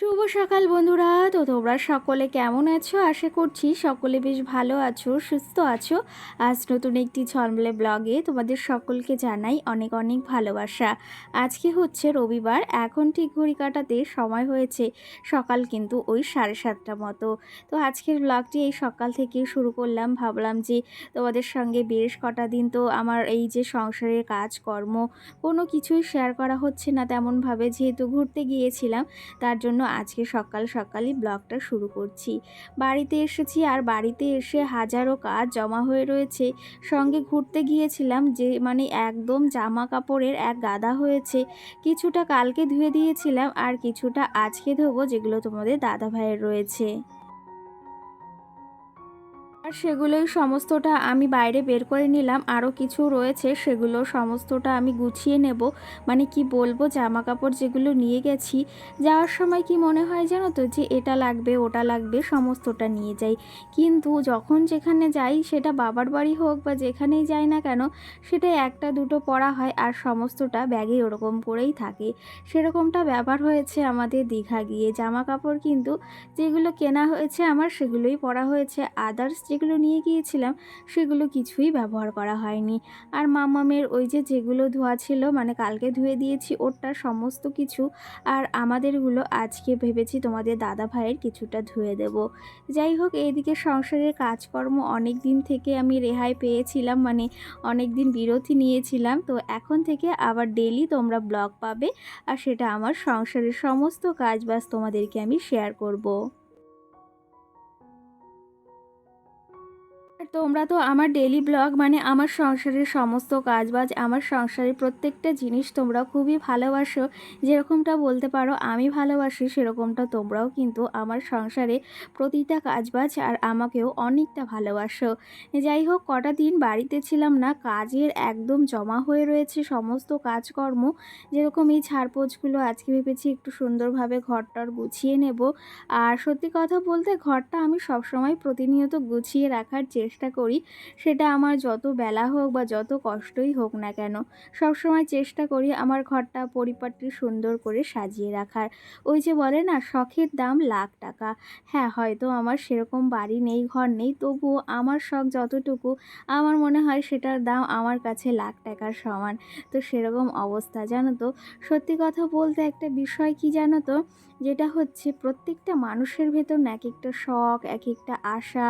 শুভ সকাল বন্ধুরা। তো তোমরা সকলে কেমন আছো? আশা করছি সকলে বেশ ভালো আছো, সুস্থ আছো। আজ নতুন একটি ঝলমলে ব্লগে তোমাদের সকলকে জানাই অনেক অনেক ভালোবাসা। আজকে হচ্ছে রবিবার, এখন ঠিক ঘড়ি কাটাতে সময় হয়েছে সকাল কিন্তু ওই 7:30 মতো। তো আজকের ব্লগটি এই সকাল থেকে শুরু করলাম। ভাবলাম যে তোমাদের সঙ্গে বেশ কটা দিন তো আমার এই যে সংসারের কাজকর্ম কোনো কিছুই শেয়ার করা হচ্ছে না তেমনভাবে, যেহেতু ঘুরতে গিয়েছিলাম, তার জন্য আজকে সকাল সকালই ব্লগটা শুরু করছি। বাড়িতে এসেছি আর বাড়িতে এসে হাজারো কাজ জমা হয়ে রয়েছে। সঙ্গে ঘুরতে গিয়েছিলাম যে একদম জামা কাপড়ের এক গাদা হয়েছে। কিছুটা কালকে ধুয়ে দিয়েছিলাম আর কিছুটা আজকে ধোবো, যেগুলো তোমাদের দাদাভাইয়ের রয়েছে। আর সেগুলোই সমস্তটা আমি বাইরে বের করে নিলাম। আরও কিছু রয়েছে, সেগুলো সমস্তটা আমি গুছিয়ে নেব। কি বলবো, জামা কাপড় যেগুলো নিয়ে গেছি, যাওয়ার সময় কি মনে হয় জানো তো, যে এটা লাগবে ওটা লাগবে, সমস্তটা নিয়ে যাই। কিন্তু যখন যেখানে যাই, সেটা বাবার বাড়ি হোক বা যেখানেই যাই না কেন, সেটা একটা দুটো পরা হয় আর সমস্তটা ব্যাগে ওরকম করেই থাকে। সেরকমটা ব্যাপার হয়েছে আমাদের দীঘা গিয়ে। জামা কাপড় কিন্তু যেগুলো কেনা হয়েছে আমার, সেগুলোই পরা হয়েছে। আদার্স যেগুলো নিয়ে গিয়েছিলাম সেগুলো কিছুই ব্যবহার করা হয়নি। আর মামামের ওই যে যেগুলো ধোয়া ছিল, কালকে ধুয়ে দিয়েছি ওরটা সমস্ত কিছু। আর আমাদেরগুলো আজকে ভেবেছি তোমাদের দাদা ভাইয়ের কিছুটা ধুয়ে দেব। যাই হোক, এইদিকে সংসারের কাজকর্ম অনেক দিন থেকে আমি রেহাই পেয়েছিলাম, অনেক দিন বিরতি নিয়েছিলাম। তো এখন থেকে আবার ডেলি তোমরা ব্লগ পাবে, আর সেটা আমার সংসারের সমস্ত কাজ বাজ তোমাদেরকে আমি শেয়ার করব। আর তোমরা তো আমার ডেলি ব্লগ, আমার সংসারের সমস্ত কাজবাজ, আমার সংসারের প্রত্যেকটা জিনিস তোমরা খুবই ভালোবাসো। যেরকমটা বলতে পারো আমি ভালোবাসি, সেরকমটা তোমরাও কিন্তু আমার সংসারে প্রতিটা কাজবাজ আর আমাকেও অনেকটা ভালোবাসো। যাই হোক, কটা দিন বাড়িতে ছিলাম না, কাজের একদম জমা হয়ে রয়েছে সমস্ত কাজকর্ম। যেরকম এই ঝাড়পোছগুলো আজকে ভেবেছি একটু সুন্দরভাবে ঘরটার গুছিয়ে নেব। আর সত্যি কথা বলতে, ঘরটা আমি সবসময় প্রতিনিয়ত গুছিয়ে রাখার চেষ্টা করি। সেটা আমার যত বেলা হোক বা যত কষ্টই হোক না কেন, সবসময় চেষ্টা করি আমার ঘরটা পরিপাটি সুন্দর করে সাজিয়ে রাখার। ওই যে বলে না, শখের দাম লাখ টাকা। হ্যাঁ, হয়তো আমার সেরকম বাড়ি নেই, ঘর নেই, তবুও আমার শখ যতটুকু, আমার মনে হয় সেটার দাম আমার কাছে লাখ টাকার সমান। তো সেরকম অবস্থা, জানো তো। সত্যি কথা বলতে একটা বিষয় কি জানো তো, যেটা হচ্ছে প্রত্যেকটা মানুষের ভেতর না এক একটা শখ, এক একটা আশা,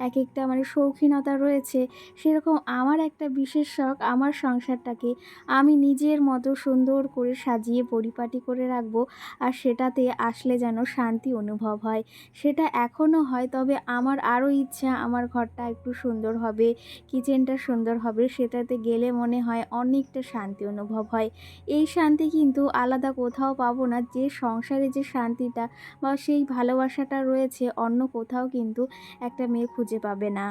এক একটা শৌখিনতা রয়েছে। সেরকম আমার একটা বিশেষ শখ, আমার সংসারটাকে আমি নিজের মতো সুন্দর করে সাজিয়ে পরিপাটি করে রাখবো। আর সেটাতে আসলে যেন শান্তি অনুভব হয়। সেটা এখনও হয়, তবে আমার আরও ইচ্ছা আমার ঘরটা একটু সুন্দর হবে, কিচেনটা সুন্দর হবে। সেটাতে গেলে মনে হয় অনেকটা শান্তি অনুভব হয়। এই শান্তি কিন্তু আলাদা কোথাও পাবো না। যে সংসারে যে শান্তিটা বা সেই ভালোবাসাটা রয়েছে, অন্য কোথাও কিন্তু একটা মেয়ে খুঁজে পাবে না।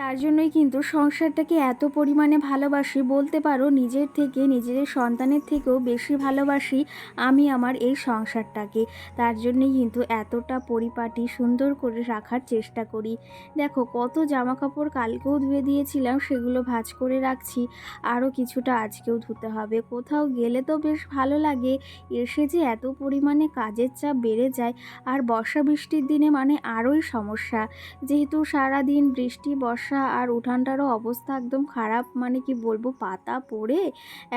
তার জন্যই কিন্তু সংসারটাকে এত পরিমাণে ভালোবাসি, বলতে পারো নিজের থেকে, নিজের সন্তানের থেকেও বেশি ভালোবাসি আমি আমার এই সংসারটাকে। তার জন্যই কিন্তু এতটা পরিপাটি সুন্দর করে রাখার চেষ্টা করি। দেখো, কত জামা কাপড় কালকেও ধুয়ে দিয়েছিলাম, সেগুলো ভাঁজ করে রাখছি। আরও কিছুটা আজকেও ধুতে হবে। কোথাও গেলে তো বেশ ভালো লাগে, এসে যে এত পরিমাণে কাজের চাপ বেড়ে যায়। আর বর্ষা বৃষ্টির দিনে আরোই সমস্যা, যেহেতু সারাদিন বৃষ্টি বর্ষা, আর উঠানটারও অবস্থা একদম খারাপ। কি বলবো, পাতা পড়ে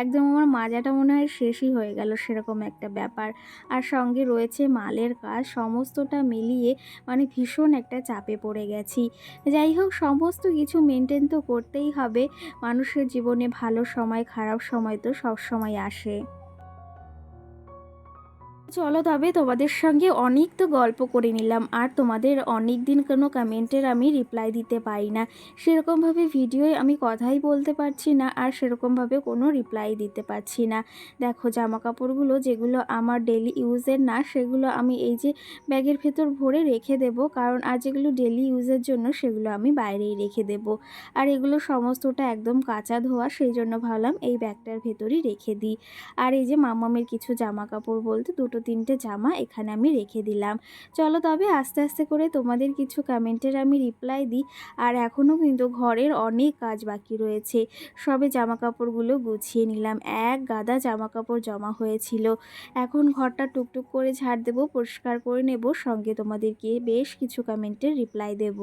একদম আমার মাজাটা মনে হয় শেষই হয়ে গেল, সেরকম একটা ব্যাপার। আর সঙ্গে রয়েছে মালের কাজ, সমস্তটা মিলিয়ে ভীষণ একটা চাপে পড়ে গেছি। যাই হোক, সমস্ত কিছু মেনটেন তো করতেই হবে। মানুষের জীবনে ভালো সময় খারাপ সময় তো সব সময় আসে। চলো, তবে তোমাদের সঙ্গে অনেক তো গল্প করে নিলাম, আর তোমাদের অনেক দিন কোনো কমেন্টের আমি রিপ্লাই দিতে পারি না। সেরকমভাবে ভিডিওয় আমি কথাই বলতে পারছি না, আর সেরকমভাবে কোনো রিপ্লাই দিতে পারছি না। দেখো, জামা কাপড়গুলো যেগুলো আমার ডেলি ইউজের না, সেগুলো আমি এই যে ব্যাগের ভেতর ভরে রেখে দেব, কারণ আর যেগুলো ডেলি ইউজের জন্য, সেগুলো আমি বাইরেই রেখে দেব। আর এগুলো সমস্তটা একদম কাঁচা ধোয়া, সেই জন্য ভাবলাম এই ব্যাগটার ভেতরই রেখে দিই। আর এই যে মামামের কিছু জামা কাপড় বলতে দুটো 3টে জামা এখানে আমি রেখে দিলাম। চলো তবে আস্তে আস্তে করে তোমাদের কিছু কমেন্টের আমি রিপ্লাই দিই। আর এখনও কিন্তু ঘরের অনেক কাজ বাকি রয়েছে। সবে জামাকাপড়গুলো গুছিয়ে নিলাম, এক গাদা জামাকাপড় জমা হয়েছিল। এখন ঘরটা টুকটুক করে ঝাড় দেবো, পরিষ্কার করে নেব, সঙ্গে তোমাদেরকে বেশ কিছু কমেন্টের রিপ্লাই দেব।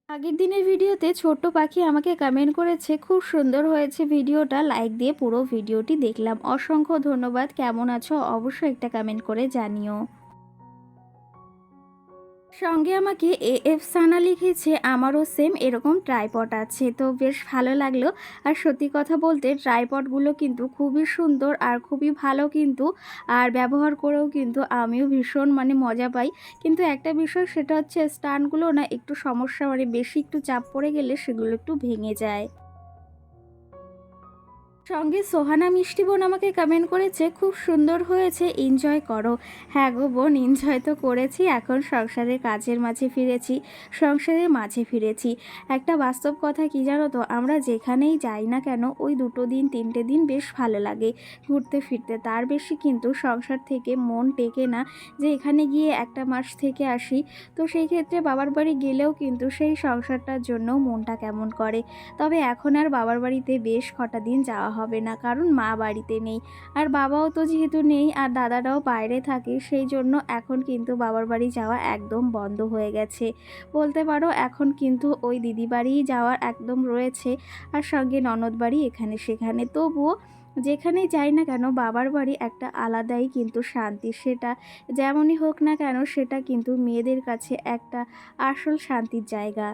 আগের দিনের ভিডিওতে ছোট্ট পাখি আমাকে কমেন্ট করেছে খুব সুন্দর হয়েছে ভিডিওটা, লাইক দিয়ে পুরো ভিডিওটি দেখলাম। অসংখ্য ধন্যবাদ। কেমন আছো অবশ্যই একটা কমেন্ট করে জানিও। সঙ্গে আমাকে এএফ সানা লিখেছে আমারও সেম এরকম ট্রাইপড আছে, তো বেশ ভালো লাগলো। আর সত্যি কথা বলতে ট্রাইপডগুলো কিন্তু খুবই সুন্দর আর খুবই ভালো কিন্তু, আর ব্যবহার করেও কিন্তু আমিও ভীষণ মজা পাই। কিন্তু একটা বিষয় সেটা হচ্ছে স্ট্যান্ডগুলো না একটু সমস্যা, বেশি একটু চাপ পড়ে গেলে সেগুলো একটু ভেঙে যায়। সঙ্গে সোহানা মিষ্টি বোন আমাকে কমেন্ট করেছে খুব সুন্দর হয়েছে, এনজয় করো। হ্যাঁ গো বোন, এনজয় তো করেছি, এখন সংসারের কাজের মাঝে ফিরেছি, সংসারের মাঝে ফিরেছি। একটা বাস্তব কথা কি জানো তো, আমরা যেখানেই যাই না কেন ওই 2 দিন 3টে দিন বেশ ভালো লাগে ঘুরতে ফিরতে, তার বেশি কিন্তু সংসার থেকে মন টেকে না যে এখানে গিয়ে একটা মাস থেকে আসি। তো সেই ক্ষেত্রে বাবার বাড়ি গেলেও কিন্তু সেই সংসারটার জন্য মনটা কেমন করে। তবে এখন আর বাবার বাড়িতে বেশ কটা দিন যাওয়া হবে না, কারণ মা বাড়িতে নেই, আর বাবাও তো যেহেতু নেই আর দাদারাও বাইরে থাকে, সেই জন্য এখন কিন্তু বাবার বাড়ি যাওয়া একদম বন্ধ হয়ে গেছে বলতে পারো। এখন কিন্তু ওই দিদি বাড়িই যাওয়ার একদম রয়েছে, আর সঙ্গে ননদ বাড়ি এখানে সেখানে। তবুও যেখানেই যাই না কেন বাবার বাড়ি একটা আলাদাই কিন্তু শান্তি, সেটা যেমনই হোক না কেন সেটা কিন্তু মেয়েদের কাছে একটা আসল শান্তির জায়গা।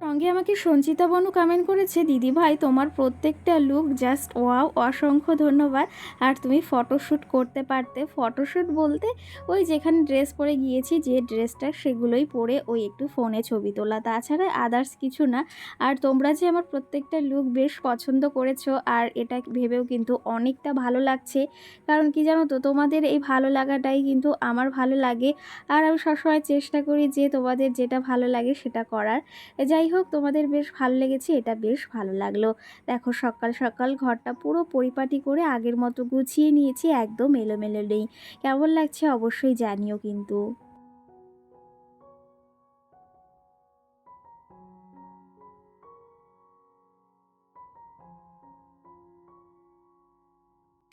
সঙ্গে আমাকে সঞ্চিতা বনু কমেন্ট করেছে দিদি ভাই তোমার প্রত্যেকটা লুক জাস্ট ওয়াও, অসংখ্য ধন্যবাদ। আর তুমি ফটোশ্যুট করতে পারতে, ফটোশ্যুট বলতে ওই যেখানে ড্রেস পরে গিয়েছি যে ড্রেসটা সেগুলোই পরে ওই একটু ফোনে ছবি তোলা, তাছাড়া আদার্স কিছু না। আর তোমরা যে আমার প্রত্যেকটা লুক বেশ পছন্দ করেছো, আর এটা ভেবেও কিন্তু অনেকটা ভালো লাগছে, কারণ কি জানো তো তোমাদের এই ভালো লাগাটাই কিন্তু আমার ভালো লাগে। আর আমি সবসময় চেষ্টা করি যে তোমাদের যেটা ভালো লাগে সেটা করার। যাই হোক, তোমাদের বেশ ভালো লেগেছে, এটা বেশ ভালো লাগলো। দেখো সকাল সকাল ঘরটা পুরো পরিপাটি করে আগের মতো গুছিয়ে নিয়েছি, একদম এলোমেলো নেই। কেমন লাগছে অবশ্যই জানিও কিন্তু।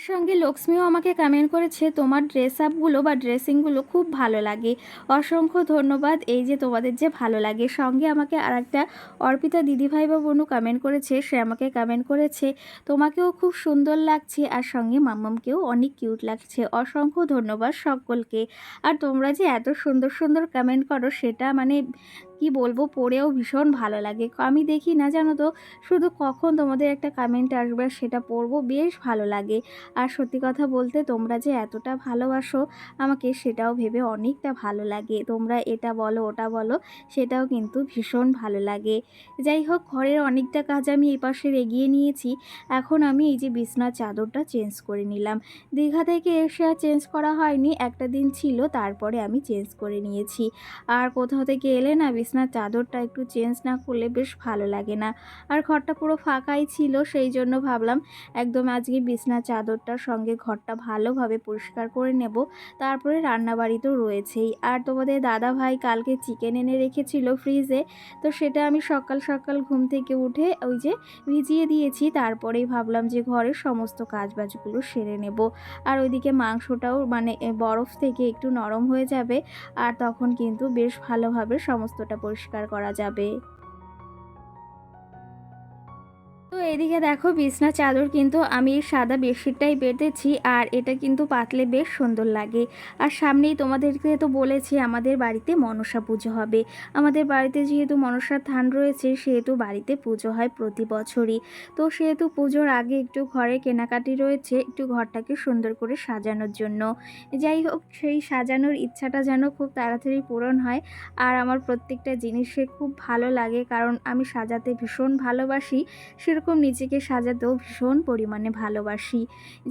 সঙ্গে লক্ষ্মীও আমাকে কমেন্ট করেছে তোমার ড্রেস আপগুলো বা ড্রেসিংগুলো খুব ভালো লাগে। অসংখ্য ধন্যবাদ, এই যে তোমাদের যে ভালো লাগে। সঙ্গে আমাকে আরেকটা অর্পিতা দিদিভাই বা বোনও কমেন্ট করেছে, সে আমাকে কমেন্ট করেছে তোমাকেও খুব সুন্দর লাগছে, আর সঙ্গে মাম্মামকেও অনেক কিউট লাগছে। অসংখ্য ধন্যবাদ সকলকে। আর তোমরা যে এত সুন্দর সুন্দর কমেন্ট করো সেটা কি বলবো, পড়েও ভীষণ ভালো লাগে। আমি দেখি না জানো তো শুধু কখন তোমাদের একটা কমেন্ট আসবে সেটা পড়বো, বেশ ভালো লাগে। আর সত্যি কথা বলতে তোমরা যে এতটা ভালোবাসো আমাকে সেটাও ভেবে অনেকটা ভালো লাগে। তোমরা এটা বলো ওটা বলো, সেটাও কিন্তু ভীষণ ভালো লাগে। যাই হোক, ঘরের অনেকটা কাজ আমি এই পাশের এগিয়ে নিয়েছি। এখন আমি এই যে বিছনার চাদরটা চেঞ্জ করে নিলাম। দীঘা থেকে এসে আর চেঞ্জ করা হয়নি, একটা দিন ছিল তারপরে আমি চেঞ্জ করে নিয়েছি। আর কোথাও থেকে এলে না বিছনার চাদরটা একটু চেঞ্জ না করলে বেশ ভালো লাগে না। আর ঘরটা পুরো ফাঁকাই ছিল, সেই জন্য ভাবলাম একদম আজকে বিছনার চাদরটার সঙ্গে ঘরটা ভালোভাবে পরিষ্কার করে নেব। তারপরে রান্নাবাড়ি তো রয়েছেই। আর তোমাদের দাদা ভাই কালকে চিকেন এনে রেখেছিল ফ্রিজে, তো সেটা আমি সকাল সকাল ঘুম থেকে উঠে ওই যে ভিজিয়ে দিয়েছি। তারপরেই ভাবলাম যে ঘরের সমস্ত কাজবাজগুলো সেরে নেব। আর ওইদিকে মাংসটাও বরফ থেকে একটু নরম হয়ে যাবে, আর তখন কিন্তু বেশ ভালোভাবে সমস্তটা পরিষ্কার করা যাবে। তো এদিকে দেখো বিছনা চাদর কিন্তু আমি এই সাদা বেডশিটটাই পেতেছি, আর এটা কিন্তু পাতলে বেশ সুন্দর লাগে। আর সামনেই তোমাদেরকে তো বলেছি আমাদের বাড়িতে মনসা পুজো হবে। আমাদের বাড়িতে যেহেতু মনসার থান রয়েছে সেহেতু বাড়িতে পুজো হয় প্রতি বছরই। তো সেহেতু পুজোর আগে একটু ঘরে কেনাকাটি রয়েছে, একটু ঘরটাকে সুন্দর করে সাজানোর জন্য। যাই হোক, সেই সাজানোর ইচ্ছাটা যেন খুব তাড়াতাড়ি পূরণ হয়। আর আমার প্রত্যেকটা জিনিসে খুব ভালো লাগে, কারণ আমি সাজাতে ভীষণ ভালোবাসি, সেরকম নিজেকে সাজাতেও ভীষণ পরিমাণে ভালোবাসি।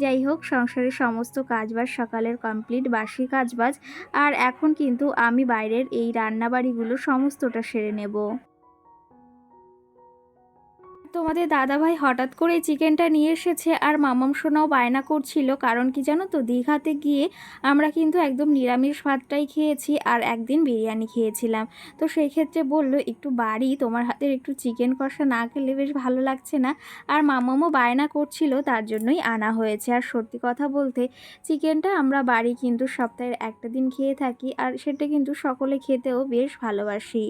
যাই হোক, সংসারের সমস্ত কাজবাজ সকালের কমপ্লিট, বাসি কাজবাজ। আর এখন কিন্তু আমি বাইরের এই রান্নাবাড়িগুলো সমস্তটা সেরে নেব। তোমাদের দাদাভাই হঠাৎ করে চিকেনটা নিয়ে এসেছে আর মামাম সোনাও বায়না করছিল, কারণ কি জানো তো, দীঘাতে গিয়ে আমরা কিন্তু একদম নিরামিষ ভাতটাই খেয়েছি আর একদিন বিরিয়ানি খেয়েছিলাম। তো সেই ক্ষেত্রে বলল একটু বাড়ি তোমার হাতের একটু চিকেন কষা না খেলে বেশ ভালো লাগছে না। আর মামামও বায়না করছিল, তার জন্যই আনা হয়েছে। আর সত্যি কথা বলতে চিকেনটা আমরা বাড়ি কিন্তু সপ্তাহের একটা দিন খেয়ে থাকি, আর সেটা কিন্তু সকলে খেতেও বেশ ভালোবাসি।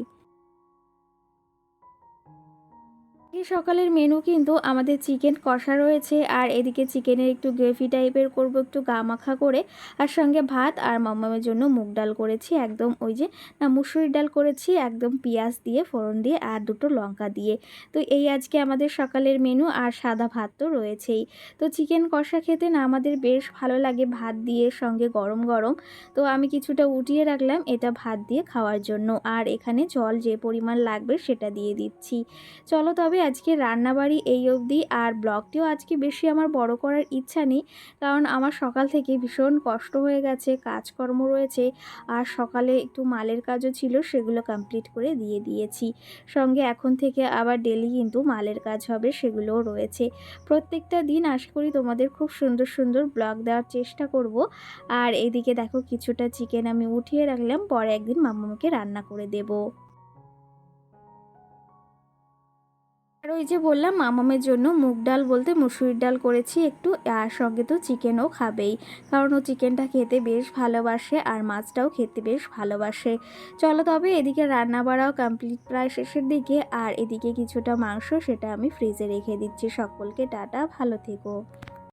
এই সকালের মেনু কিন্তু আমাদের চিকেন কষা রয়েছে, আর এদিকে চিকেনের একটু গ্রেভি টাইপের করব একটু গামাখা করে, আর সঙ্গে ভাত, আর মামামের জন্য মুগ ডাল করেছি একদম ওই যে, না মুসুরির ডাল করেছি একদম পেঁয়াজ দিয়ে ফোড়ন দিয়ে আর দুটো লঙ্কা দিয়ে। তো এই আজকে আমাদের সকালের মেনু, আর সাদা ভাত তো রয়েছেই। তো চিকেন কষা খেতে না আমাদের বেশ ভালো লাগে ভাত দিয়ে, সঙ্গে গরম গরম। তো আমি কিছুটা উঠিয়ে রাখলাম এটা ভাত দিয়ে খাওয়ার জন্য, আর এখানে জল যে পরিমাণ লাগবে সেটা দিয়ে দিচ্ছি। চলো তবে আজকে রান্নাবাড়ি এই অবধি, আর ব্লগটিও আজকে বেশি আমার বড় করার ইচ্ছা নেই, কারণ আমার সকাল থেকে ভীষণ কষ্ট হয়ে গেছে, কাজকর্ম রয়েছে, আর সকালে একটু মালের কাজও ছিল, সেগুলো কমপ্লিট করে দিয়ে দিয়েছি। সঙ্গে এখন থেকে আবার ডেলি কিন্তু মালের কাজ হবে, সেগুলোও রয়েছে। প্রত্যেকটা দিন আশা করি তোমাদের খুব সুন্দর সুন্দর ব্লগ দেওয়ার চেষ্টা করব। আর এদিকে দেখো কিছুটা চিকেন আমি উঠিয়ে রাখলাম, পরে একদিন মাম্মাকে রান্না করে দেবো। আর ওই যে বললাম মামামের জন্য মুগ ডাল বলতে মুসুরির ডাল করেছি একটু, আর সঙ্গে তো চিকেনও খাবেই, কারণ ও চিকেনটা খেতে বেশ ভালোবাসে আর মাছটাও খেতে বেশ ভালোবাসে। চলো তবে এদিকে রান্না বাড়াও কমপ্লিট প্রায় শেষের দিকে, আর এদিকে কিছুটা মাংস সেটা আমি ফ্রিজে রেখে দিচ্ছি। সকলকে টাটা, ভালো থেকো।